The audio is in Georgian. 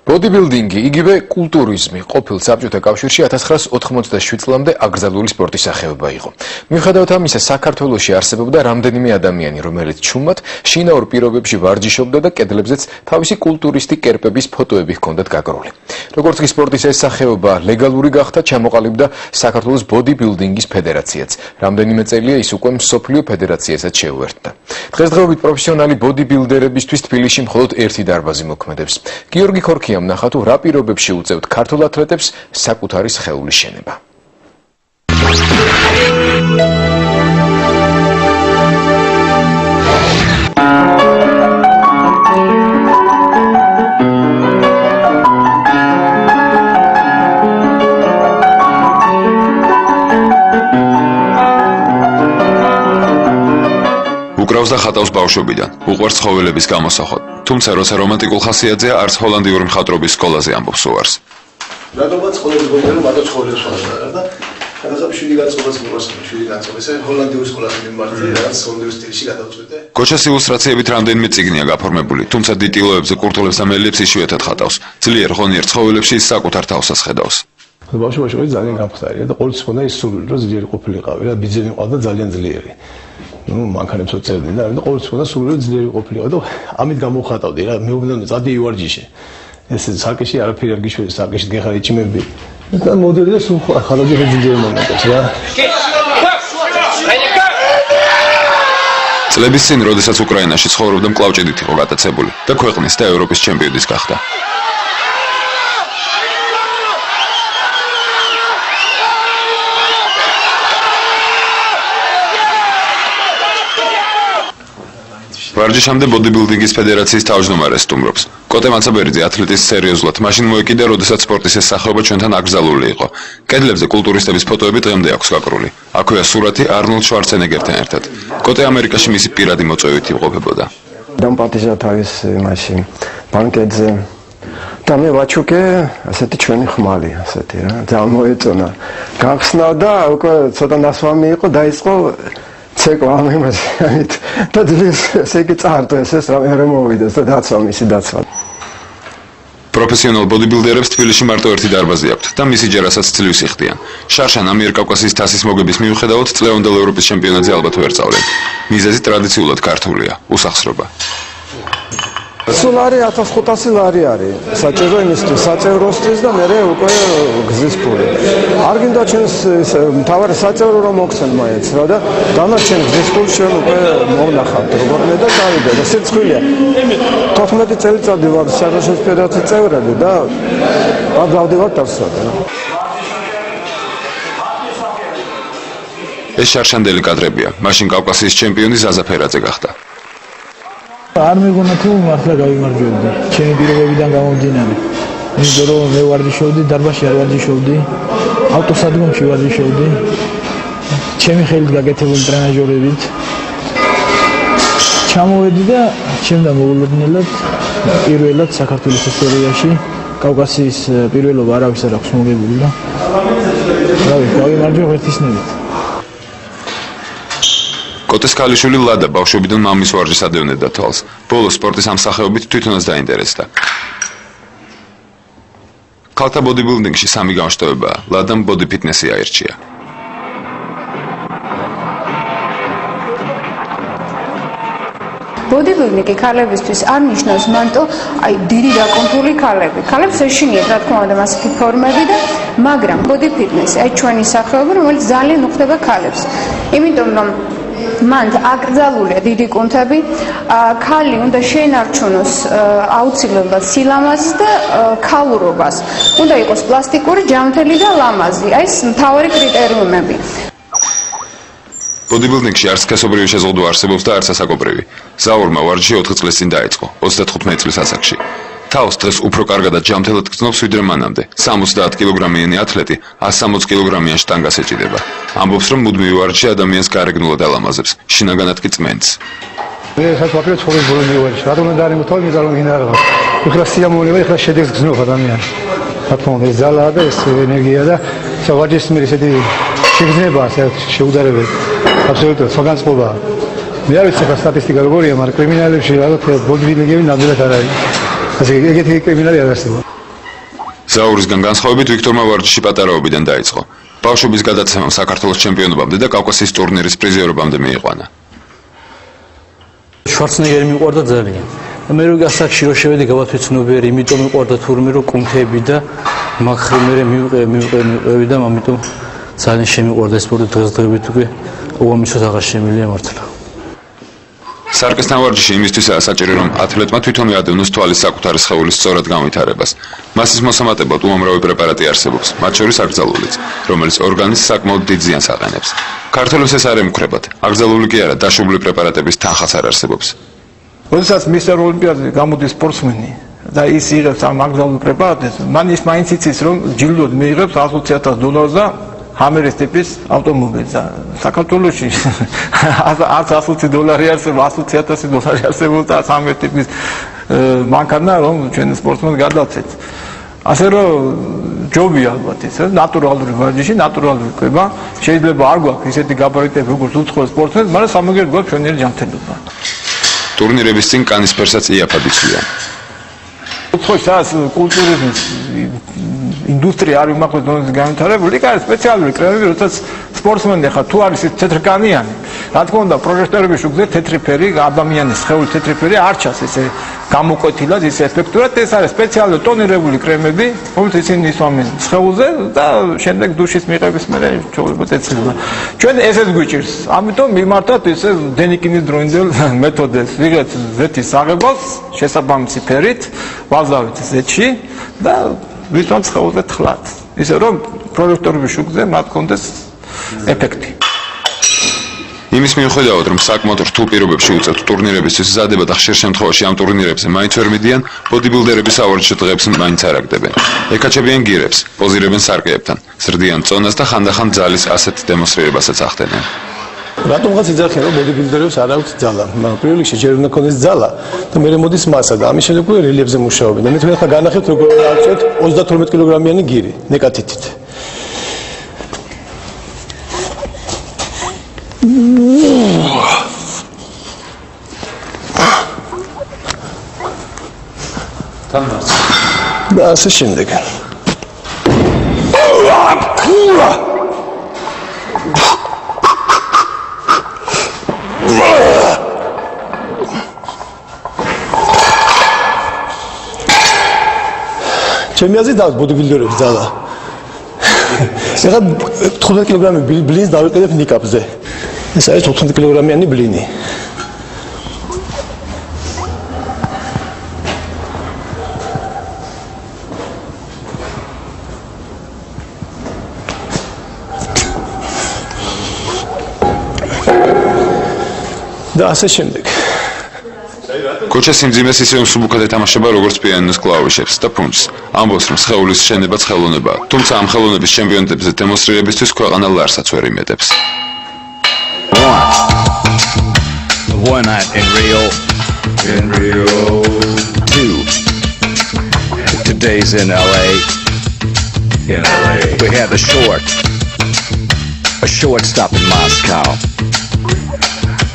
Бодიბილდინგი, იგივე კულტურიზმი ყოფილ საბჭოთა კავშირში 1987 წლამდე აკრძალული სპორტის სახეობა იყო. მიუხედავად ამისა, საქართველოში არსებობდა რამდენიმე ადამიანი, რომელიც ჩუმად შინაურ პირობებში ვარჯიშობდა და კედლებზეც თავისი კულტურისტი კერპების ფოტოები ჰქონდათ გაკრული. როგორც კი სპორტის ეს სახეობა ლეგალური გახდა, ჩამოყალიბდა საქართველოს ბოდიბილდინგის ფედერაციაც. რამდენიმე წელია ის უკვე მსოფლიო ფედერაციასაც შეუერთდა. დღესდღეობით პროფესიონალი ბოდიბილდერებისთვის თბილისში მხოლოდ ერთი დარბაზი მოქმედებს. გიორგი ქორქი ნახა თუ რა პირობებში უწევთ ქართულ ათლეტებს საკუთარი სხეულის შენება. უკრავს და ხატავს ბავშვობიდან, უყვარს ცხოველების გამოსახვა. თუმცა როცა რომანტიკულ ხასიათზეა, არც ჰოლანდიური მხატვრობის სკოლაზე ამბობს უარს. რატომაც ცხოველებს გონდა, რომ მარტო ცხოველებს ვასწავლე და რაღაცა შვილი განწყობას მიყვარს, შვილი განწყობას. ჰოლანდიურ სკოლაზე მიმართე, რაღაც ჰოლანდიურ სტილში გადავწყვეტე. კოჩას ილუსტრაციებით რამდენიმე წიგნია გაფორმებული, თუმცა დიტილოებზე, კურთულებს და მელებს იშვიათად ხატავს. ძლიერ ღონიერ ცხოველებში ის საკუთარ თავსაც ხედავს. ბავშვობაში ძალიან გამხდარია და ყოველთვის ჰქონდა ის სურვილი, რომ ძლიერი ყოფილიყავი და ბიძები მყავდა ძალიან ძლიერი. მანქანებს უწევდი და ყოველთვის ჰქონდა სურვილი ძლიერი ყოფილიყავი და ამით გამოვხატავდი რა, მეუბნებოდი წადი ივარჯიშე. ეს საკეში არაფერი არ გიშველი, საკეში გეხარ იჭმები. და მოდელი და სულ ხალხი ძლიერი მომენტებს რა. წლების წინ, როდესაც უკრაინაში ცხოვრობდა, მკლავჭიდით იყო გატაცებული და ქვეყნის და ევროპის ჩემპიონის გახდა. ვარჯიშამდე ბოდიბილდინგის ფედერაციის თავმჯდომარე სტუმრობს. კოტე მაცაბერიძე ათლეტის სერიოზულად მაშინ მოეკიდა, როდესაც სპორტის ეს სახეობა ჩვენთან აკრძალული იყო. კედლებზე კულტურისტების ფოტოები დღემდე აქვს გაკრული. აქვეა სურათი არნოლდ შვარცენეგერთან ერთად. კოტე ამერიკაში მისი პირადი მოწვევით იმყოფებოდა. დამპატიჟა თავის მაშინ ბანკეტზე და მე ვაჩუკე ასეთი ჩვენი ხმალი, ასეთი რა. ძალიან მოეწონა. გახსნა და უკვე ცოტა ნასვამი იყო, დაიწყო ცეკვა ამ იმაზე, და ძლიერ ესე იგი წაართო ეს რა მე მოვიდეს და დაცვა მისი დაცვა. პროფესიონალ ბოდიბილდერებს თბილისში მარტო ერთი დარბაზი აქვთ და მისი ჯერასაც ძლივს იხდიან. შარშან ამიერკავკასიის თასის მოგების მიუხედავად წლევანდელ ევროპის ჩემპიონატზე ალბათ ვერ წავლენ. მიზეზი ტრადიციულად ქართულია, უსახსრობა. სულ არის 1500 ლარი არის საჭირო იმისთვის, საწევროსთვის და მე უკვე გზის ფული. არ გინდა ჩვენს მთავარი საწევრო რომ მოგცენ მაინც რა და დანარჩენ გზის ფულს ჩვენ უკვე მოვნახავთ როგორ მე და წავიდა და სიცხვილეა. 14 წელიწადი ვარ საქართველოს ფედერაციის წევრები და არ დავდივართ თავსად რა. ეს შარშანდელი კადრებია. მაშინ კავკასიის ჩემპიონი ზაზა ფერაძე გახდა. არ მეგონა თუ მართლა გავიმარჯვებდი ჩემი პირობებიდან გამომდინარე. იმიტომ რომ მე ვარჯიშობდი, დარბაზში არ ვარჯიშობდი, ავტოსადგომში ვარჯიშობდი. ჩემი ხელით გაკეთებული ტრენაჟორებით. ჩამოვედი და ჩემდა მოულოდნელად პირველად საქართველოს ისტორიაში კავკასიის პირველობა არავის არ აქვს მოგებული და გავიმარჯვე ღირთისნებით. კოტეს ქალიშვილი ლადა ბავშვობიდან მამის ვარჯიშს ადევნებდა თვალს. ბოლოს სპორტის ამ სახეობით თვითონაც დაინტერესდა. ქალთა ბოდიბილდინგში სამი განშტოებაა. ლადამ ბოდი ფიტნესი აირჩია. ბოდიბილდინგი ქალებისთვის არ ნიშნავს მარტო დიდი დაკონტურული ქალები. ქალებს ეშინიათ რა თქმა უნდა მასეთი ფორმები და მაგრამ ბოდი ფიტნესი აი ჩვენი სახეობა რომელიც ძალიან უხდება ქალებს. იმიტომ რომ მან აკრძალულია დიდი კუნთები, ქალი უნდა შეენარჩუნოს აუცილებლად სილამაზს და ქალურობას. უნდა იყოს პლასტიკური, ჯანმრთელი და ლამაზი. აი ეს მთავარი კრიტერიუმები. ბოდიბილდინგში არც სქესობრივი შეზღუდვა არსებობს და არც ასაკობრივი. ზაურმა ვარჯიში 4 წლის წინ დაიწყო, 35 წლის ასაკში. თავს დღეს უფრო კარგადად ჯანმრთელად გრძნობს ვიდრე მანამდე. 70 კილოგრამიანი ათლეტი 160 კილოგრამიან შტანგას ეჭიდება. ამბობს, რომ მუდმივი ვარჯიში ადამიანს გარეგნულად ალამაზებს, შინაგანად კი წმენდს. მე საერთოდ ცხოვრების ბოლოს მივარჯიშე. რატომ უნდა არის მოთხოვნა მიზალონგინა რა. ეხლა სიამოვნება, ეხლა შედეგს გრძნობს ადამიანი. რა თქმა უნდა, ეს ძალაა და ეს ენერგია და ვარჯიშის მე ესეთი შეგრძნება, შეუდარებელი. აბსოლუტურად საგანწყობაა. მე არ ვიცი ხა სტატისტიკა როგორია, მაგრამ კრიმინალებში რაღაც ბოდიბილდინგები ნამდვილად არ არის. ასე ეგეთი კრიმინალი არ არსებობს. ზაურისგან განსხვავებით ვიქტორმა ვარჯიში პატარაობიდან დაიწყო. ბავშვობის გადაცემამ საქართველოს ჩემპიონობამდე და კავკასიის ტურნირის პრიზიორობამდე მიიყვანა. შვარცენეგერი მიყვარდა ძალიან. მე რო გასაკში რო შევედი გავათვიცნობიერი, იმიტომ მიყვარდა თურმე რო კუნთები და მაგრამ მე მივყევი და ამიტომ ძალიან შემიყვარდა სპორტი დღესდღეობით უკვე ომისოთ აღარ შემილია მართლა. სარკესთან ვარჯიში იმისთვისაა საჭირო რომ ათლეტმა თვითონვე ადევნოს თვალის საკუთარი სხეულის სწორად განვითარებას. მასის მოსამატებლად უამრავი პრეპარატი არსებობს, მათ შორის აკრძალულიც, რომელიც ორგანიზმს საკმაოდ დიდ ზიანს აყენებს. ქართველებს ეს არ ემუქრებათ. აკრძალული კი არა, დაშვებული პრეპარატების თანხაც არ არსებობს. როდესაც მისტერ ოლიმპიადაზე გამოდის სპორტსმენი და ის იღებს ამ აკრძალულ პრეპარატებს, მან ის მაინც იცის რომ ჯილდოდ მიიღებს $120,000 და ჰამერის ტიპის ავტომობილს. საქართველოში არც $120 არსებობს, $120,000 არსებობს და ჰამერის ტიპის მანქანა რომ ჩვენ სპორტსმენს გადავცეთ. ასე რომ ჯობია ალბათ ეს ნატურალური ვარჯიში, ნატურალური კვება. შეიძლება არ გვაქვს ისეთი გაბარიტები როგორც უცხოელ სპორტსმენს, მაგრამ სამაგერ გვაქვს ჩვენი ჯანმრთელობა. ტურნირების წინ კანის ფერსაც იაფად იცვლიან. უცხოეთს კულტურის ინდუსტრია არის უმაღლეს დონეზე განვითარებული, იქ არის სპეციალური კრემები, როდესაც სპორტსმენი ხარ, თუ არის თეთრკანიანი, რა თქმა უნდა, პროჟექტორების შუქზე თეთრი ფერი, ადამიანის სხეულის თეთრი ფერი არ ჩანს ესე გამოკვეთილად, ისე ეფექტურად, ეს არის სპეციალური ტონირებული კრემები, რომელიც ისინი ისვამენ სხეულზე და შემდეგ დუშის მიღების მერე ჩაულებოთ ეცელა. ჩვენ ესეც გვიჭირს, ამიტომ მიმართოთ ისე დენიკინის დროინდელ მეთოდებს, ვიღეთ ზეთის აღებას შესაბამისი ფერით, ვაზავით ზეთში და ვისვამთ სხეულზე თხლად. ისე რომ პროჟექტორების შუქზე მათ კონდეს ეფექტი. იმის მიუხედავად რომ საკმაოდ რთულ პირობებში უწევთ ტურნირებისთვის მზადება და ხშირ შემთხვევაში ამ ტურნირებზე მაინც ვერ მიდიან, ბოდიბილდერები სავარჯიშო დღეებს მაინც არ აგდებენ. ეკაჩებიან გირებს, პოზირებენ სარკეებთან, ზრდიან წონას და ხანდახან ძალის ასეთ დემონსტრირებასაც ახდენენ. რატომღაც იძახიან რომ ბოდიბილდერებს არ აქვს ძალა, მაგრამ პირველ რიგში ჯერ უნდა ქონდეს ძალა და მერე მოდის მასა და ამის შემდეგ უკვე რელიეფზე მუშაობენ. და მე თქვენ ახლა განახებთ როგორ აღწევთ 32 კილოგრამიანი გირი ნეკათითით. და ასე შემდეგ. ჩემი აზრით და ბოდიბილდერების ძალა. ეხლა 15 კილოგრამი ბლინს დავიყიდებ ნიკაპზე. ეს არის 14 კილოგრამიანი ბლინი. და ასე შემდეგ. კოჩა სიმძიმეს ისე მსუბუქად ეთამაშება როგორც პიანინოს კლავიშებს და ფუნჩს. ამბობს რომ სხეულის შენება ხელოვნებაა, თუმცა ამ ხელოვნების ჩემპიონატებზე დემონსტრირებისთვის ქვეყანა ლარსაც ვერ იმედებს. One night in Rio. 2. Today's in LA. We had a short stop in Moscow.